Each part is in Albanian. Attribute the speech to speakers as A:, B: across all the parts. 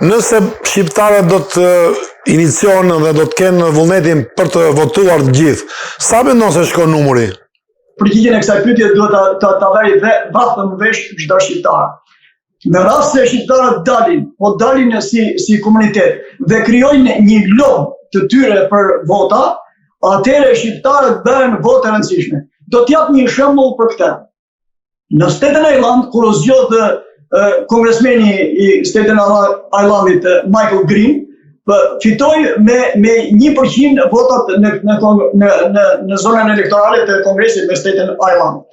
A: Nëse shqiptarët do të iniciojnë dhe do të kenë vullnetin për të votuar të gjithë, sa mendon se shkon numri?
B: Përgjigjen e kësaj pyetje duhet ta vëri vetëm vesh çdo shqiptar. Në rast se shqiptarët dalin si komunitet dhe krijojnë një lobë të tyre për vota, atëherë shqiptarët bëhen votë të rëndësishme. Do t'jap një shembull për këtë. Në Staten Island, kur u zgjodh kongresmeni i Staten Islandit Michael Green, fitoi me 1% votat në zonën elektorale të Kongresit në Staten Island.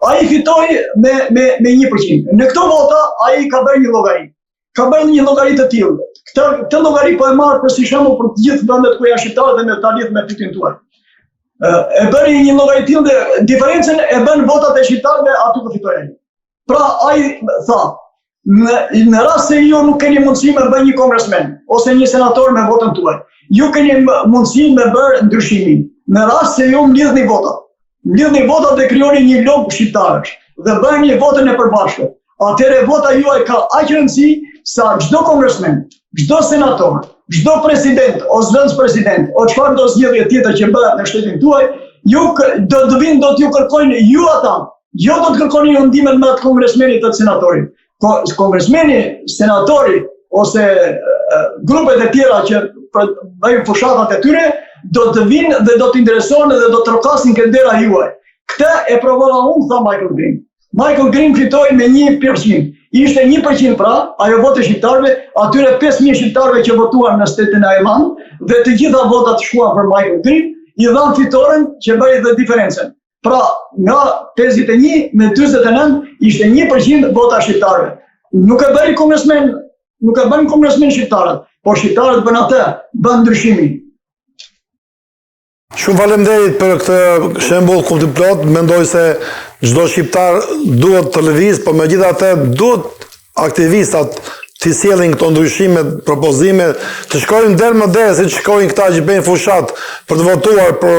B: Ai fitoi me 1%. Në këto vota ai ka bërë një llogari. Ka bërë një llogari të tillë. Këtë llogari po e marr për si shembull për të gjithë vendet ku janë shqiptarë dhe me ta lidh me pyetjen tuaj. E bëri një llogari të tillë dhe diferencën e bën votat e shqiptarëve aty ku fitoi ai. Pra ai tha, në rast se ju nuk keni mundësi me bërë një kongresmen ose një senator me votën tuaj, ju keni mundësi me bërë ndryshimin. Në rast se ju mbledhni votat dhe krijoni një lobë shqiptarësh dhe bëni një votën e përbashkët, atëherë vota juaj ka aq rëndësi sa çdo kongresmen, çdo senator, çdo president ose zëvendës president, o çfarë do zgjedhje tjetër që bëhet në shtetin tuaj, ju do të vinë do t'ju kërkojnë ju ata, jo do të kërkoni ju ndihmën me atë kongresmenit të senatorit. Kongresmeni, senatori ose grupet e tjera që bëjnë fushatat e tyre do të vinë dhe do të interesohen dhe do të trokasin këndera juaj. Këtë e provova unë, tha Michael Green. Michael Green fitoi me 1%. Ishte 1% pra, ajo votë e shqiptarëve, atyre 5.000 shqiptarëve që votuan në Staten Island dhe të gjitha votat shkuan për Michael Green, i dhan fitoren që bëri dhe diferencën. Pra, nga 51 me 49 ishte 1% vota shqiptarëve. Nuk e bëri kongresmen shqiptarët, por shqiptarët bën atë, bën ndryshimin.
A: Shumë faleminderit për këtë shembull kuptimplot. Mendoj se çdo shqiptar duhet të lëviz, por megjithatë duhet aktivistat të sjellin këto ndryshime, propozime, të shkojnë deri më deri, siç shkojnë këta që bëjnë fushat për të votuar për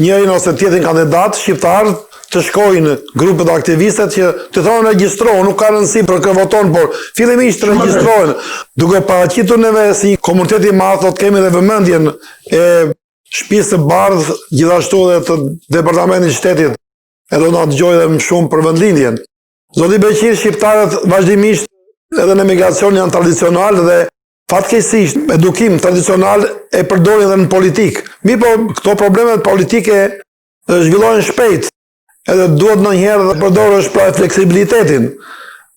A: njërin ose tjetrin kandidat, shqiptarët të shkojnë grupet aktivistët që të thonë regjistrohen, nuk ka rëndësi për kë voton, por fillimisht të regjistrohen, duke paraqitur neve si komunitet i madh, thotë kemi dhe vëmendjen e Shtëpisë së Bardhë, gjithashtu edhe të departamentit shtetit, edhe na dëgjoj edhe më shumë për vendlindjen. Zoti Beqir, shqiptarët vazhdimisht edhe në emigracion janë tradicional dhe fatkeqësisht edukim tradicional e përdorin edhe në politikë. Po këto problemet politike zhvillohen shpejt, edhe duhet ndonjëherë të përdorësh pra fleksibilitetin.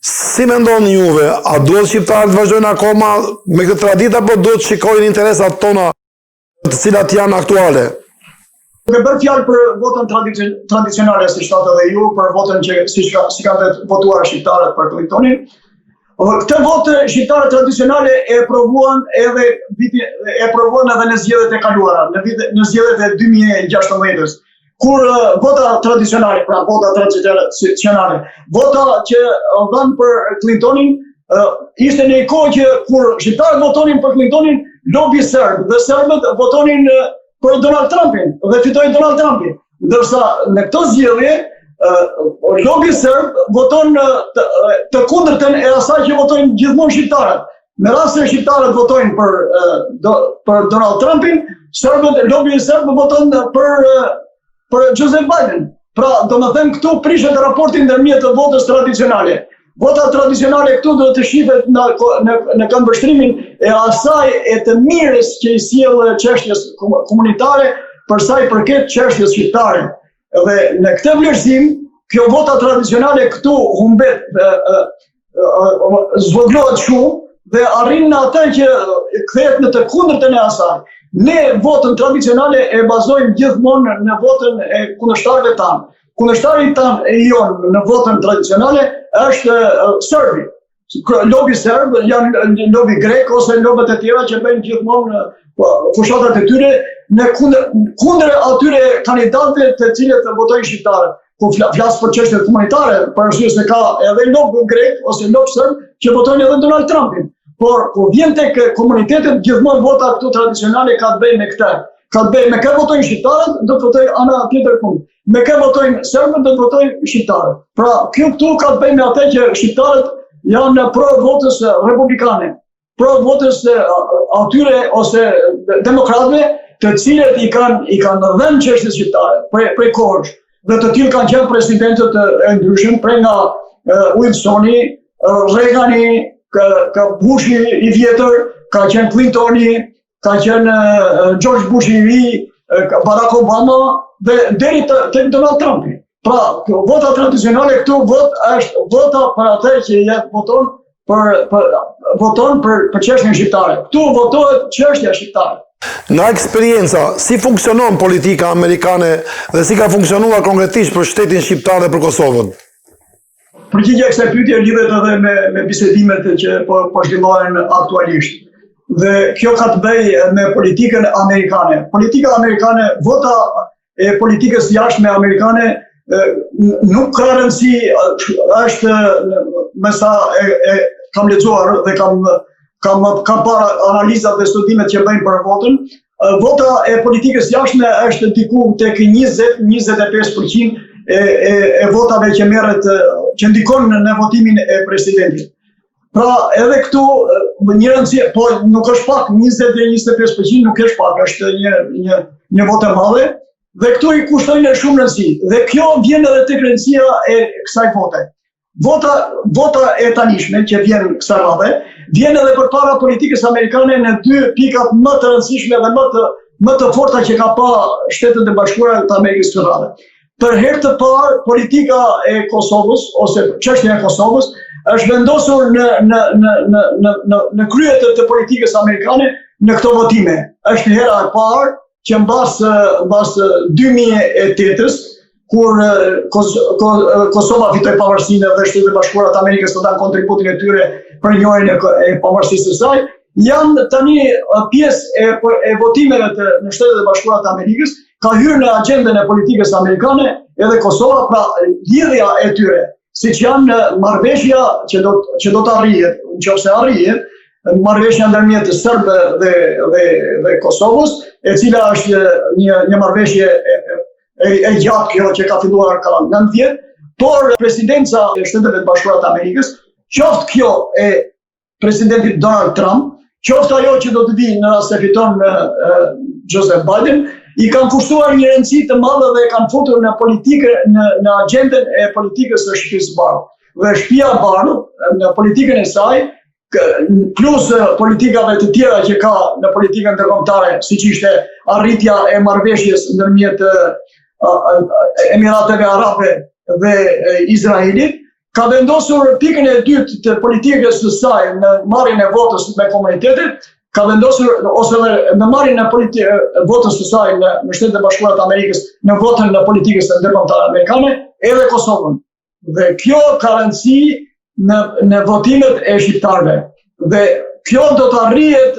A: Si mendoni juve, a duhet shqiptarët të vazhdojnë akoma me këtë traditë apo duhet të shikojnë interesat tona të cilat janë aktuale?
B: Duke bërë fjalë për votën tradicionale, si shtatë edhe ju, për votën që si kanë votuar shqiptarët për Clintonin, këtë votë shqiptarët tradicionale e provuan edhe në zgjedhjet e kaluara, në zgjedhjet e 2016-s, kur vota tradicionale, vota që dhanë për Clintonin, ishte në një kohë që kur shqiptarët votonin për Clintonin, lobi serb dhe serbët votonin për Donald Trumpin dhe fitoi Donald Trumpi. Ndërsa në këto zgjedhje lobi serb voton të kundërtën e asaj që votojnë gjithmonë shqiptarët. Në rast se shqiptarët votojnë për Donald Trumpin, lobi serb voton për Joseph Biden. Pra, domethënë këtu prishet raporti ndërmjet të votës tradicionale. Vota tradicionale këtu duhet të shihet në këndvështrimin e asaj e të mirës që i sjell çështjes komunitare për sa i përket çështjes shqiptare. Dhe në këtë vlerësim, kjo vota tradicionale këtu humbet, zvoglohet shumë dhe arrin në atë që kthehet në të kundërtën e asaj. Ne votën tradicionale e bazojmë gjithmonë në votën e kundërshtarëve tanë. Kundërshtari tanë e jonë në votën tradicionale është serbi. Lobi serb, janë lobi grek ose lobet e tjera që bëjnë gjithmonë fushatat e tyre në kundër atyre kandidatëve të cilët votojnë shqiptarët. Ku flas për çështje komunitare, për arsye se ka edhe lob grek ose lob serb që votojnë edhe Donald Trumpin. Por kur vjen tek komunitetet, gjithmonë vota këtu tradicionale ka të bëjë me këtë. Ka të bëjë me kë votojnë shqiptarët, do të votojnë ana tjetër kund. Me kë votojnë serbët, do të votojnë shqiptarët. Pra, kjo këtu ka të bëjë me atë që shqiptarët janë pro votës republikane. pro votës atyre ose demokratëve të cilët i kanë dhënë çështjes shqiptare prej kohësh. Dhe të tillë kanë qenë presidentët e ndryshëm, prej nga Wilsoni, Reagani, ka Bushi i vjetër, ka qenë Clintoni, ka qenë George Bush i ri, Barack Obama dhe deri tek Donald Trumpi. Pra, vota tradicionale këtu është vota për atë që voton për çështjen shqiptare. Këtu votohet çështja shqiptare.
A: Nga eksperienca, si funksionon politika amerikane dhe si ka funksionuar konkretisht për shtetin shqiptar dhe për Kosovën?
B: Përgjigjja e kësaj pyetje lidhet edhe me bisedimet që po zhvillohen aktualisht. Dhe kjo ka të bëjë me politikën amerikane. Politika amerikane, vota e politikës jashtme amerikane nuk ka rëndësi, është me sa kam lexuar dhe kam para analizat dhe studimet që bëjnë për votën. Vota e politikës jashtme është diku tek 20-25% e votave që merret, që ndikon në votimin e presidentit. Pra edhe këtu një rëndësi, po nuk është pak, 20-25% nuk është pak, është një votë e madhe, dhe këtu i kushtojnë shumë rëndësi. Dhe kjo vjen edhe tek rëndësia e kësaj vote. Vota e tanishme që vjen kësaj radhe, vjen edhe përpara politikës amerikane në dy pikat më të rëndësishme dhe më të forta që ka pa Shtetet e Bashkuara të Amerikës së Madhe. Për herë të parë politika e Kosovës ose çështja e Kosovës është vendosur në krye të politikës amerikane në këto votime. Është hera e parë që mbas 2008-s, kur Kosova fitoi pavarësinë dhe Shtetet e Bashkuara të Amerikës të dhanë kontributin e tyre për njohjen e pavarësisë së saj, janë tani pjesë e votimeve në Shtetet e Bashkuara të Amerikës, ka hyrë në agjendën e politikës amerikane edhe Kosova, pra lidhja e tyre, siç janë marrëveshja që do të arrihet, nëse arrihet, marrëveshja ndërmjet serbë dhe Kosovës, e cila është një marrëveshje e gjatë kjo që ka filluar ka 9 vjet, por presidenca e Shteteve të Bashkuara të Amerikës, qoftë kjo e presidentit Donald Trump, qoftë ajo që do të vi në rast se fiton Joseph Biden, i kanë kushtuar një rëndësi të madhe dhe kanë futur në politikë, në agjendën e politikës së shtëpisë së bardhë. Dhe shtëpia e bardhë në politikën e saj, plus politikave të tjera që ka në politikën ndërkombëtare, siç ishte arritja e marrëveshjes ndërmjet Emirateve Arabe dhe Izraelit, ka vendosur pikën e dytë të politikës së saj në marrjen e votës me komunitetet, ka vendosur ose në marrjen e votës së saj në Shtetet e Bashkuara të Amerikës, në votën në politikës ndërkombëtare amerikane, edhe Kosovën. Dhe kjo ka rëndësi në votimet e shqiptarëve. Dhe kjo do të arrihet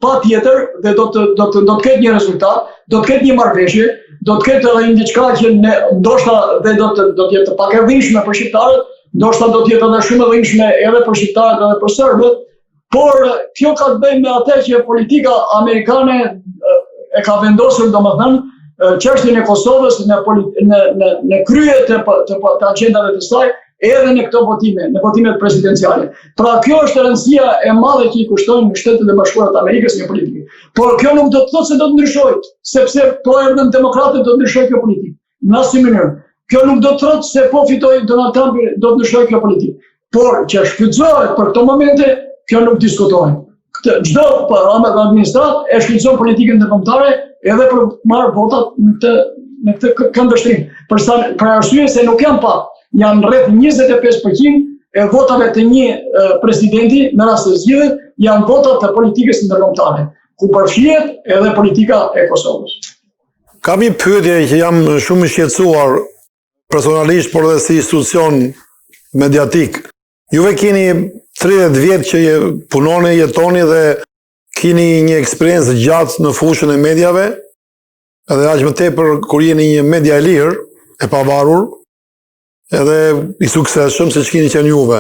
B: patjetër dhe do të ketë një rezultat, do të ketë një marrëveshje, do të ketë edhe një diçka që ndoshta dhe do të jetë pak e dhimbshme për shqiptarët, ndoshta do të jetë edhe shumë e dhimbshme edhe për shqiptarët edhe për serbët, por kjo ka të bëjë me atë që politika amerikane e ka vendosur, domethënë, çështjen e Kosovës në krye të agjendave të saj, edhe në këto votime, në votimet presidenciale. Pra kjo është rëndësia e madhe që i kushtojnë Shtetet e Bashkuara të Amerikës në politikë. Por kjo nuk do të thotë se do të ndryshojë, sepse po erdhën demokratët do të ndryshojë kjo politikë. Në asnjë mënyrë. Kjo nuk do të thotë se po fitoi Donald Trump do të ndryshojë kjo politikë. Por që shfrytëzohet për këto momente, kjo nuk diskutohet. Çdo administrat e shfrytëzon politikën ndërkombëtare edhe për marrë votat në këtë këndvështrim. Për arsye se nuk janë pak. Janë rreth 25% e votave të një presidenti në rast se zgjidhet janë vota të politikës ndërkombëtare, ku përfshihet edhe politika e Kosovës.
A: Kam një pyetje që jam shumë i shqetësuar personalisht, por edhe si institucion mediatik. Juve keni 30 vjet që punoni, jetoni dhe keni një eksperiencë gjatë në fushën e mediave, edhe aq më tepër kur jeni një media e lirë, e pavarur, edhe i suksesshëm se ç'keni qenë juve.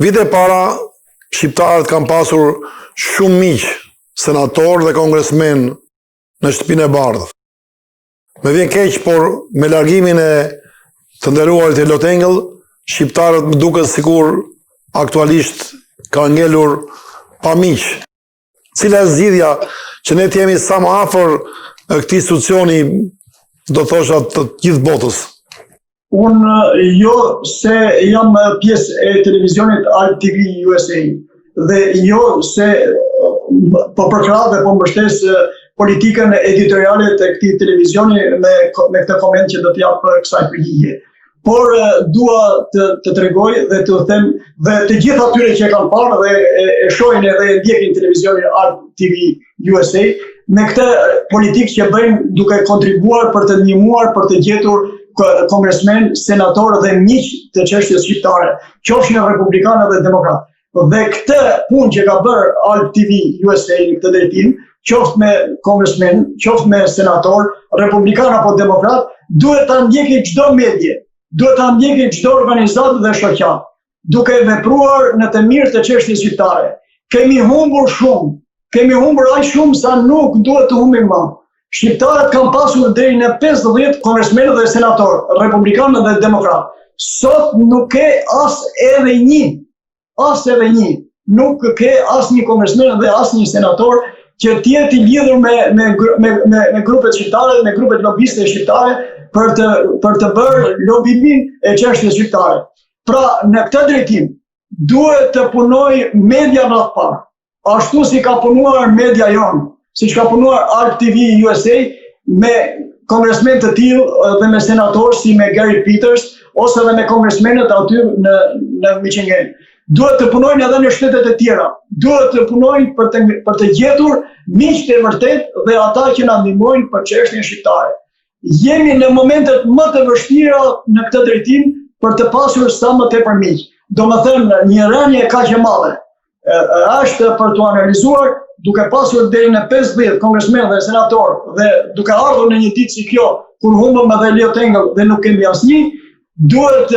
A: Vite para, shqiptarët kanë pasur shumë miq, senator dhe kongresmen në Shtëpinë e Bardhë. Me vjen keq, por me largimin e të nderuarit Elot Engel, shqiptarët më duket sikur aktualisht ka ngelur pa miq. Cila është zgjidhja që ne të jemi sa më afër këtij institucioni, do thosha, të gjithë botës?
B: Unë jo se jam pjesë e televizionit Alt TV USA dhe jo se po përkrah dhe po mbështes politikën editoriale të këtij televizioni me këtë koment që do t'jap kësaj përgjigje. Por dua të tregoj dhe të them dhe të gjithë atyre që e kanë parë dhe e shohin edhe e ndjekin televizionin Alt TV USA me këtë politikë që bëjnë duke kontribuar për të ndihmuar për të gjetur kongresmen, senatorë dhe miq të çështjes shqiptare, qofshin republikanë dhe demokratë. Dhe këtë punë që ka bërë Alt TV USA në këtë drejtim, qoftë me kongresmen, qoftë me senator, republikan apo demokrat, duhet ta ndjekë çdo medje, duhet ta ndjekë çdo organizatë dhe shoqat, duke vepruar në të mirë të çështjes shqiptare. Kemi humbur shumë, kemi humbur aq shumë sa nuk duhet të humbim më. Shqiptarët kanë pasur deri në 50 kongresmenë dhe senatorë, republikanë dhe demokratë. Sot nuk ke as edhe një, nuk ke as një kongresmen dhe as një senator që t'jetë i lidhur me grupet shqiptare, me grupet lobiste shqiptare për të bërë lobimin e çështjes shqiptare. Pra, në këtë drejtim, duhet të punoj media në atë parë, ashtu si ka punuar media jonë, siç ka punuar Alt TV USA me kongresmen të tillë dhe me senatorë si me Gary Peters ose edhe me kongresmenët aty në Michigan. Duhet të punojnë edhe në shtetet e tjera. Duhet të punojnë për të gjetur miqtë e vërtet dhe ata që na ndihmojnë për çështjen shqiptare. Jemi në momentet më të vështira në këtë drejtim për të pasur sa më tepër miq. Domethënë, një rënje kaq e madhe është për të analizuar, duke pasur deri në 50 kongresmenë dhe senatorë dhe duke ardhur në një ditë si kjo, kur humbëm edhe Leo Tengel dhe nuk kemi asnjë, duhet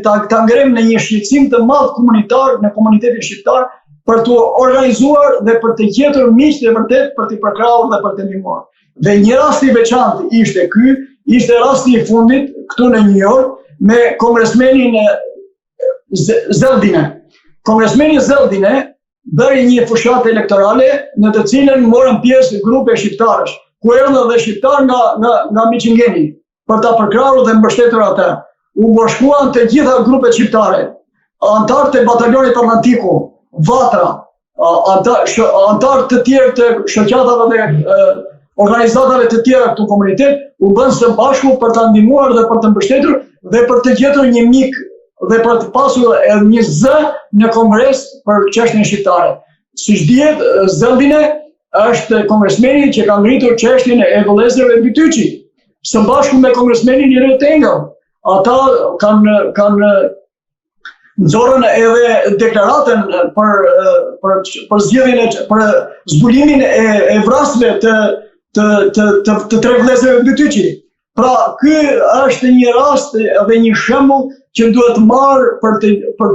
B: ta ngrem në një shqetësim të madh komunitar në komunitetin shqiptar për të organizuar dhe për të gjetur miqtë e vërtet për t'i përkrahur dhe për të ndihmuar. Dhe një rast i veçantë ishte rasti i fundit këtu në New York me kongresmenin Zeldine. Kongresmeni Zeldine bëri një fushatë elektorale në të cilën morën pjesë grupe shqiptarësh, ku erdhën dhe shqiptar nga Michingeni për ta përkrahur dhe mbështetur ata. U bashkuan të gjitha grupet shqiptare, antarë të batalionit Atlantiku, Vatra, antarë të tjerë të shoqatave dhe organizatave të tjera këtu komunitet, u bën së bashku për ta ndihmuar dhe për të mbështetur dhe për të gjetur një mik dhe për të pasur një zë në kongres për çështjen shqiptare. Siç dihet, Zeldine është kongresmeni që ka ngritur çështjen e vëllezërve Bytyçi, së bashku me kongresmenin Leo Tengel. Ata kanë nxorën edhe deklaratën për zgjedhjen për zbulimin e vrasjeve të tre vëllezërve Bytyçi. Pra, ky është një rast dhe një shembull që duhet marrë për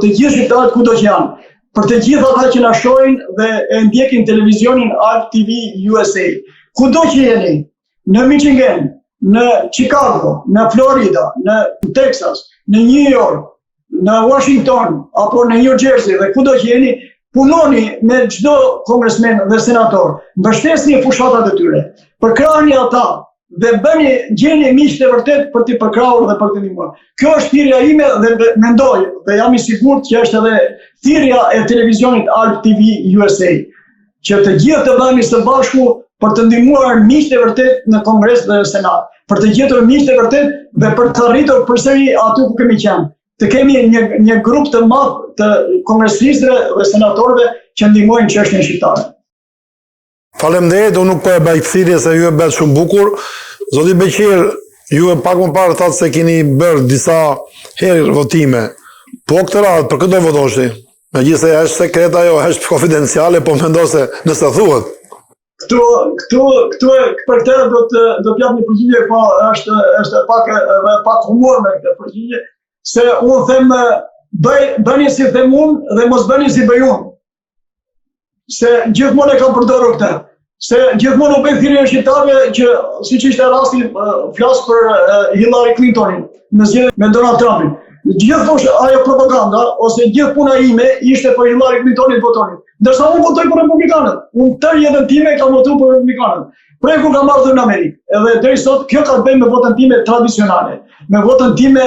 B: të gjithë shqiptarët kudo që janë, për të gjithë ata që na shohin dhe e ndjekin televizionin Alt TV USA. Kudo që jeni, në Michigan, në Chicago, në Florida, në Texas, në New York, në Washington apo në New Jersey dhe kudo që jeni, punoni me çdo kongresmen dhe senator, mbështesni fushatat e tyre, përkrahni ata dhe gjeni miqtë e vërtet për t'i përkrahur dhe për t'i ndihmuar. Kjo është thirrja ime dhe mendoj dhe jam i sigurt që është edhe thirrja e televizionit Alt TV USA, që të gjithë të bëhemi së bashku për të ndihmuar miqtë e vërtet në Kongres dhe Senat, për të gjetur miqtë e vërtet dhe për të arritur përsëri aty ku kemi qenë. Të kemi një grup të madh të kongresistëve dhe senatorëve që ndihmojnë çështjen shqiptare.
A: Faleminderit, unë nuk po e bëj thirrje se ju e bëhet shumë bukur. Zoti Beqir, ju e pak më parë thatë se keni bërë disa herë votime. Po këtë radhë, për këtë do votoshi? Megjithëse është sekret ajo, është konfidenciale, po mendoj se nëse thuhet.
B: Këtu për këtë do t'jap një përgjigje, po është pak humor me këtë përgjigje, se unë them bëni si them unë dhe mos bëni si bëj unë. Se gjithmonë e kam përdorur këtë. Se gjithmonë u bën thirrje shqiptarëve që siç ishte rasti flas për Hillary Clintonin në zgjedhjen me Donald Trumpin. Gjithmonë ajo propaganda ose gjithë puna ime ishte për Hillary Clintonin votonin. Ndërsa unë votoj për republikanët. Unë tërë jetën time kam votuar për republikanët. Prej kur kam ardhur në Amerikë. Edhe deri sot kjo ka të bëjë me votën time tradicionale, me votën time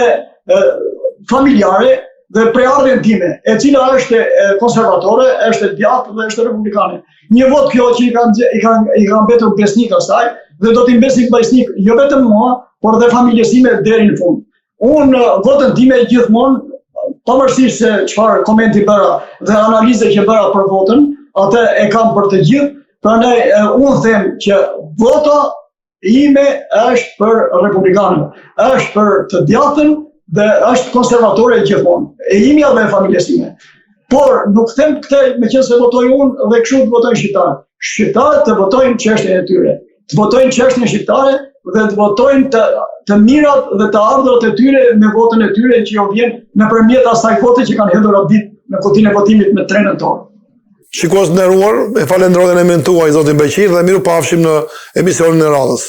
B: familjare dhe preardhjen time, e cila është konservatore, është djathtë dhe është republikane. Një vot kjo që i kanë mbetur besnik asaj dhe do t'i mbesnik besnik jo vetëm mua, por dhe familjes time deri në fund. Unë votën time gjithmonë, pavarësisht se çfarë komenti bëra dhe analize që bëra për votën, atë e kam për të gjithë. Prandaj unë them që vota ime është për republikanët, është për të djathtën dhe është konservatore gjithmonë, e imja dhe e familjes time. Por nuk them këtë me qenë se votoj unë dhe kështu të votojnë shqiptarët. Shqiptarët të votojnë çështjen e tyre, të votojnë çështjen shqiptare dhe të votojnë të mirat dhe të ardhurat e tyre me votën e tyre që jo vjen nëpërmjet asaj vote që kanë hedhur atë ditë në kutinë e votimit me trenën tonë.
A: Shikues të nderuar, e falenderoj dhe ne mentuaj zotin Beqir dhe miru pafshim në emisionin e radhës.